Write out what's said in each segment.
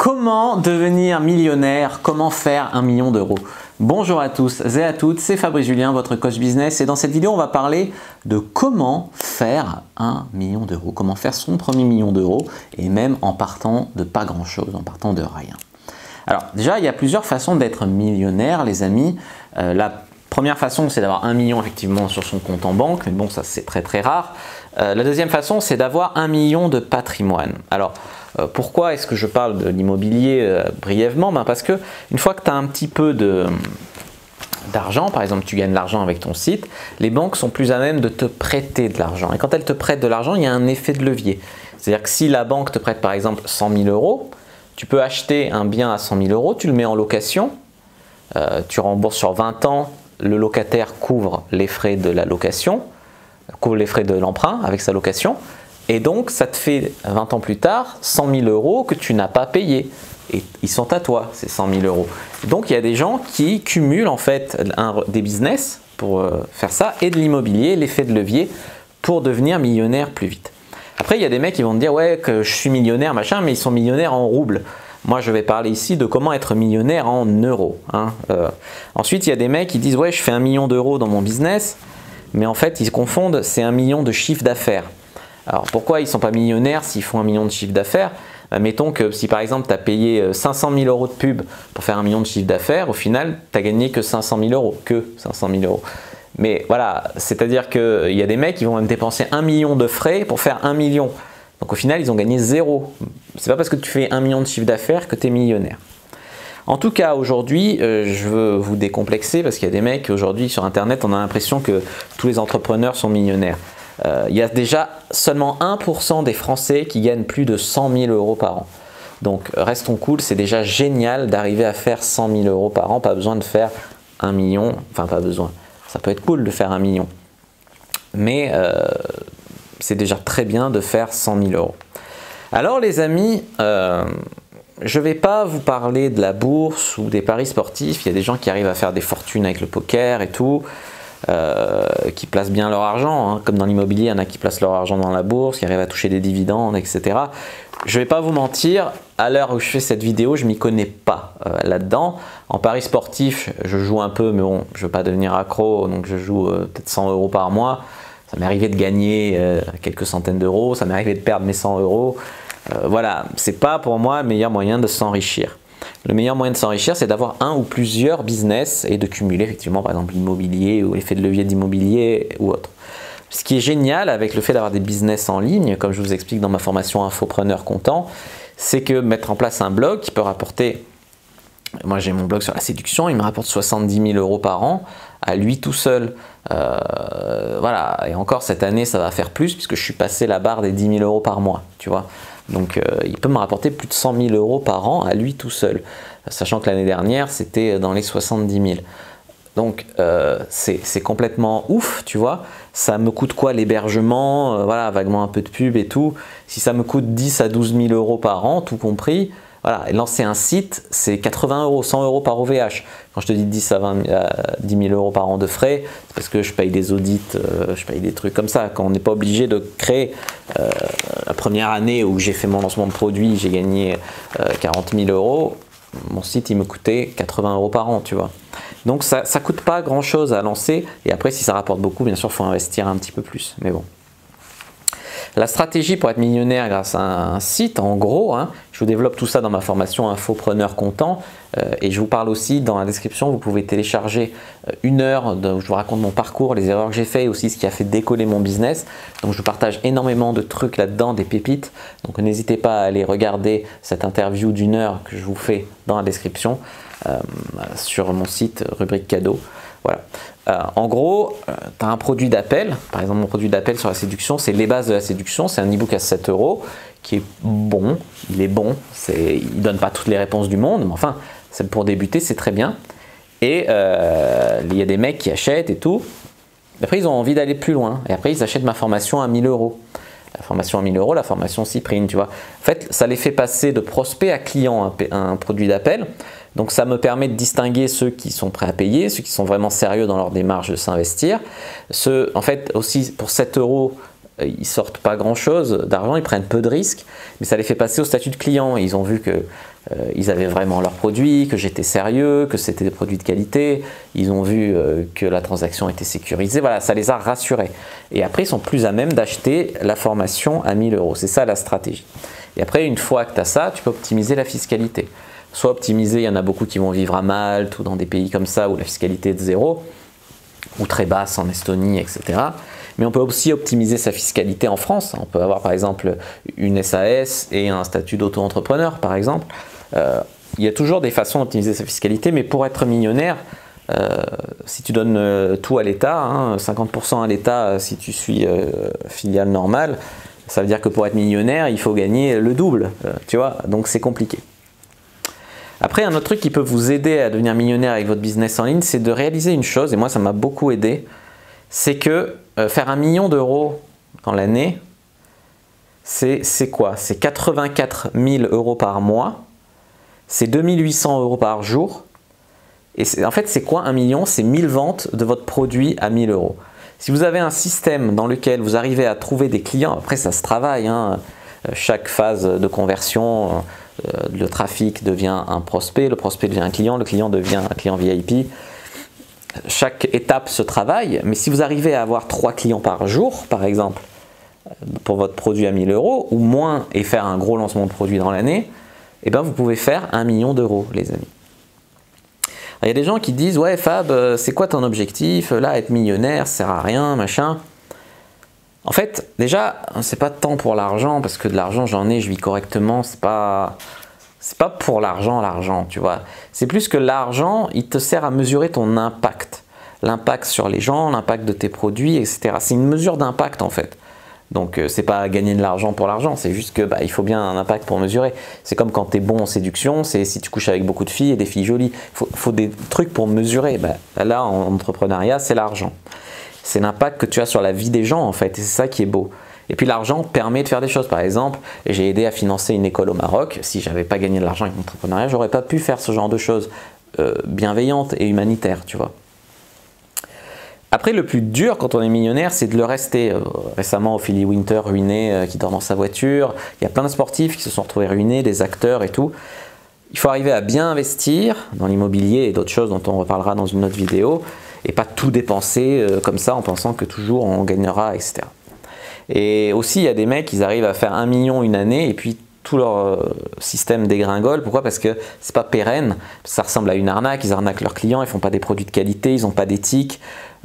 Comment devenir millionnaire? Comment faire 1 million d'euros? Bonjour à tous et à toutes, c'est Fabrice Julien, votre coach business, et dans cette vidéo on va parler de comment faire 1 million d'euros, comment faire son premier million d'euros, et même en partant de pas grand chose, en partant de rien. Alors déjà, il y a plusieurs façons d'être millionnaire, les amis. La première façon, c'est d'avoir 1 million effectivement sur son compte en banque, mais bon, ça c'est très rare. La deuxième façon, c'est d'avoir 1 million de patrimoine. Alors, pourquoi est-ce que je parle de l'immobilier brièvement? Parce que une fois que tu as un petit peu d'argent, par exemple tu gagnes de l'argent avec ton site, les banques sont plus à même de te prêter de l'argent. Et quand elles te prêtent de l'argent, il y a un effet de levier. C'est-à-dire que si la banque te prête par exemple 100 000 euros, tu peux acheter un bien à 100 000 euros, tu le mets en location, tu rembourses sur 20 ans, le locataire couvre les frais de la location, couvre les frais de l'emprunt avec sa location, et donc ça te fait 20 ans plus tard 100 000 euros que tu n'as pas payé. Et ils sont à toi, ces 100 000 euros. Donc il y a des gens qui cumulent en fait des business pour faire ça et de l'immobilier, l'effet de levier pour devenir millionnaire plus vite. Après il y a des mecs qui vont te dire ouais que je suis millionnaire machin, mais ils sont millionnaires en roubles. Moi je vais parler ici de comment être millionnaire en euros. Ensuite il y a des mecs qui disent ouais je fais 1 million d'euros dans mon business, mais en fait ils se confondent, c'est 1 million de chiffre d'affaires. Alors pourquoi ils ne sont pas millionnaires s'ils font 1 million de chiffre d'affaires? Mettons que si par exemple tu as payé 500 000 euros de pub pour faire 1 million de chiffre d'affaires, au final tu n'as gagné que 500 000 euros, Mais voilà, c'est-à-dire qu'il y a des mecs qui vont même dépenser 1 million de frais pour faire 1 million. Donc au final ils ont gagné 0. C'est pas parce que tu fais 1 million de chiffre d'affaires que tu es millionnaire. En tout cas aujourd'hui, je veux vous décomplexer parce qu'il y a des mecs aujourd'hui sur internet, on a l'impression que tous les entrepreneurs sont millionnaires. Il y a déjà seulement 1% des Français qui gagnent plus de 100 000 euros par an. Donc restons cool, c'est déjà génial d'arriver à faire 100 000 euros par an, pas besoin de faire 1 million, enfin pas besoin, ça peut être cool de faire 1 million. Mais c'est déjà très bien de faire 100 000 euros. Alors les amis, je ne vais pas vous parler de la bourse ou des paris sportifs, il y a des gens qui arrivent à faire des fortunes avec le poker et tout. Qui placent bien leur argent, comme dans l'immobilier, il y en a qui placent leur argent dans la bourse, qui arrivent à toucher des dividendes, etc. Je ne vais pas vous mentir, à l'heure où je fais cette vidéo, je ne m'y connais pas là-dedans. En paris sportif, je joue un peu, mais bon, je ne veux pas devenir accro, donc je joue peut-être 100 euros par mois. Ça m'est arrivé de gagner quelques centaines d'euros, ça m'est arrivé de perdre mes 100 euros. Voilà, ce n'est pas pour moi le meilleur moyen de s'enrichir. Le meilleur moyen de s'enrichir, c'est d'avoir un ou plusieurs business et de cumuler effectivement par exemple l'immobilier ou l'effet de levier d'immobilier ou autre. Ce qui est génial avec le fait d'avoir des business en ligne, comme je vous explique dans ma formation Infopreneur Content, c'est que mettre en place un blog qui peut rapporter, moi j'ai mon blog sur la séduction, il me rapporte 70 000 euros par an à lui tout seul. Voilà, et encore cette année ça va faire plus puisque je suis passé la barre des 10 000 euros par mois, tu vois. Donc il peut me rapporter plus de 100 000 euros par an à lui tout seul, sachant que l'année dernière c'était dans les 70 000. Donc c'est complètement ouf, tu vois. Ça me coûte quoi l'hébergement, voilà, vaguement un peu de pub et tout. Si ça me coûte 10 à 12 000 euros par an, tout compris, voilà, et lancer un site, c'est 80 euros, 100 euros par OVH. Quand je te dis 10 à 10 000 euros par an de frais, c'est parce que je paye des audits, je paye des trucs comme ça. Quand on n'est pas obligé de créer, la première année où j'ai fait mon lancement de produit, j'ai gagné 40 000 euros. Mon site, il me coûtait 80 euros par an, tu vois. Donc ça ne coûte pas grand-chose à lancer. Et après, si ça rapporte beaucoup, bien sûr, il faut investir un petit peu plus. Mais bon. La stratégie pour être millionnaire grâce à un site, en gros, je vous développe tout ça dans ma formation Infopreneur Content et je vous parle aussi dans la description, vous pouvez télécharger 1 heure où je vous raconte mon parcours, les erreurs que j'ai fait et aussi ce qui a fait décoller mon business. Donc je partage énormément de trucs là-dedans, des pépites. Donc n'hésitez pas à aller regarder cette interview d'1 heure que je vous fais dans la description sur mon site rubrique cadeau. Voilà. En gros, tu as un produit d'appel. Par exemple, mon produit d'appel sur la séduction, c'est les bases de la séduction. C'est un e-book à 7 euros qui est bon. Il est bon. Il ne donne pas toutes les réponses du monde, mais enfin, pour débuter, c'est très bien. Et il y a des mecs qui achètent et tout. Après, ils ont envie d'aller plus loin. Et après, ils achètent ma formation à 1 000 euros. La formation à 1 000 euros, la formation Cyprine, tu vois. En fait, ça les fait passer de prospect à client, un produit d'appel. Donc ça me permet de distinguer ceux qui sont prêts à payer, ceux qui sont vraiment sérieux dans leur démarche de s'investir. En fait, aussi pour 7 euros, ils ne sortent pas grand chose d'argent, ils prennent peu de risques, mais ça les fait passer au statut de client. Ils ont vu que ils avaient vraiment leurs produits, que j'étais sérieux, que c'était des produits de qualité. Ils ont vu que la transaction était sécurisée. Voilà, ça les a rassurés. Et après, ils sont plus à même d'acheter la formation à 1000 euros. C'est ça la stratégie. Et après, une fois que tu as ça, tu peux optimiser la fiscalité. Soit optimiser, il y en a beaucoup qui vont vivre à Malte ou dans des pays comme ça où la fiscalité est de 0 ou très basse en Estonie, etc. Mais on peut aussi optimiser sa fiscalité en France. On peut avoir par exemple une SAS et un statut d'auto-entrepreneur par exemple. Il y a toujours des façons d'optimiser sa fiscalité, mais pour être millionnaire, si tu donnes tout à l'État, hein, 50% à l'État si tu suis filiale normale, ça veut dire que pour être millionnaire, il faut gagner le double, tu vois, donc c'est compliqué. Après, un autre truc qui peut vous aider à devenir millionnaire avec votre business en ligne, c'est de réaliser une chose, et moi ça m'a beaucoup aidé, c'est que faire 1 million d'euros dans l'année, c'est quoi? C'est 84 000 euros par mois, c'est 2800 euros par jour, et en fait c'est quoi 1 million? C'est 1000 ventes de votre produit à 1000 euros. Si vous avez un système dans lequel vous arrivez à trouver des clients, après ça se travaille, hein, chaque phase de conversion, le trafic devient un prospect, le prospect devient un client, le client devient un client VIP. Chaque étape se travaille, mais si vous arrivez à avoir 3 clients par jour, par exemple, pour votre produit à 1000 euros, ou moins, et faire un gros lancement de produit dans l'année, eh ben vous pouvez faire 1 million d'euros, les amis. Il y a des gens qui disent « Ouais Fab, c'est quoi ton objectif? Là, être millionnaire, ça sert à rien, machin. » En fait, déjà, c'est pas tant pour l'argent, parce que de l'argent, j'en ai, je vis correctement, c'est pas pour l'argent, tu vois. C'est plus que l'argent, il te sert à mesurer ton impact. L'impact sur les gens, l'impact de tes produits, etc. C'est une mesure d'impact, en fait. Donc, c'est pas gagner de l'argent pour l'argent, c'est juste que il faut bien un impact pour mesurer. C'est comme quand tu es bon en séduction, c'est si tu couches avec beaucoup de filles et des filles jolies. Il faut des trucs pour mesurer. Là, en entrepreneuriat, c'est l'argent. C'est l'impact que tu as sur la vie des gens, en fait, et c'est ça qui est beau. Et puis l'argent permet de faire des choses. Par exemple, j'ai aidé à financer une école au Maroc. Si je n'avais pas gagné de l'argent avec l'entrepreneuriat, j'aurais pas pu faire ce genre de choses bienveillantes et humanitaires, tu vois. Après, le plus dur quand on est millionnaire, c'est de le rester. Récemment, Ophélie Winter ruiné, qui dort dans sa voiture. Il y a plein de sportifs qui se sont retrouvés ruinés, des acteurs et tout. Il faut arriver à bien investir dans l'immobilier et d'autres choses dont on reparlera dans une autre vidéo, et pas tout dépenser comme ça en pensant que toujours on gagnera, etc. Et aussi, il y a des mecs, ils arrivent à faire 1 million une année et puis tout leur système dégringole. Pourquoi? Parce que c'est pas pérenne, ça ressemble à une arnaque, ils arnaquent leurs clients, ils font pas des produits de qualité, ils n'ont pas d'éthique.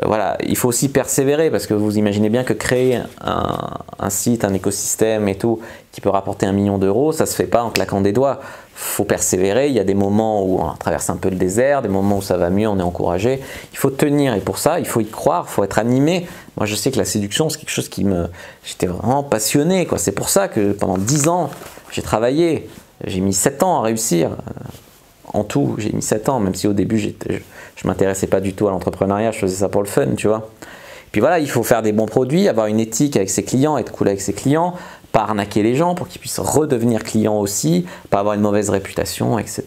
Voilà, il faut aussi persévérer parce que vous imaginez bien que créer un site, un écosystème et tout qui peut rapporter 1 million d'euros, ça se fait pas en claquant des doigts. Faut persévérer, il y a des moments où on traverse un peu le désert, des moments où ça va mieux, on est encouragé. Il faut tenir et pour ça, il faut y croire, il faut être animé. Moi, je sais que la séduction, c'est quelque chose qui j'étais vraiment passionné, quoi. C'est pour ça que pendant 10 ans, j'ai travaillé. J'ai mis 7 ans à réussir. En tout, j'ai mis 7 ans, même si au début, je ne m'intéressais pas du tout à l'entrepreneuriat, je faisais ça pour le fun, tu vois. Puis voilà, il faut faire des bons produits, avoir une éthique avec ses clients, être cool avec ses clients, pas arnaquer les gens pour qu'ils puissent redevenir clients aussi, pas avoir une mauvaise réputation, etc.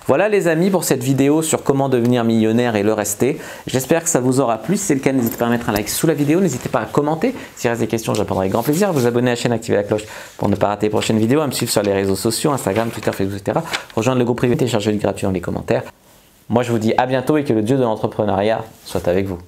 Voilà les amis pour cette vidéo sur comment devenir millionnaire et le rester. J'espère que ça vous aura plu. Si c'est le cas, n'hésitez pas à mettre un like sous la vidéo. N'hésitez pas à commenter. S'il reste des questions, je répondrai avec grand plaisir. Vous abonner à la chaîne, activer la cloche pour ne pas rater les prochaines vidéos. À me suivre sur les réseaux sociaux, Instagram, Twitter, Facebook, etc. Rejoindre le groupe privé, télécharger le gratuit dans les commentaires. Moi, je vous dis à bientôt et que le Dieu de l'entrepreneuriat soit avec vous.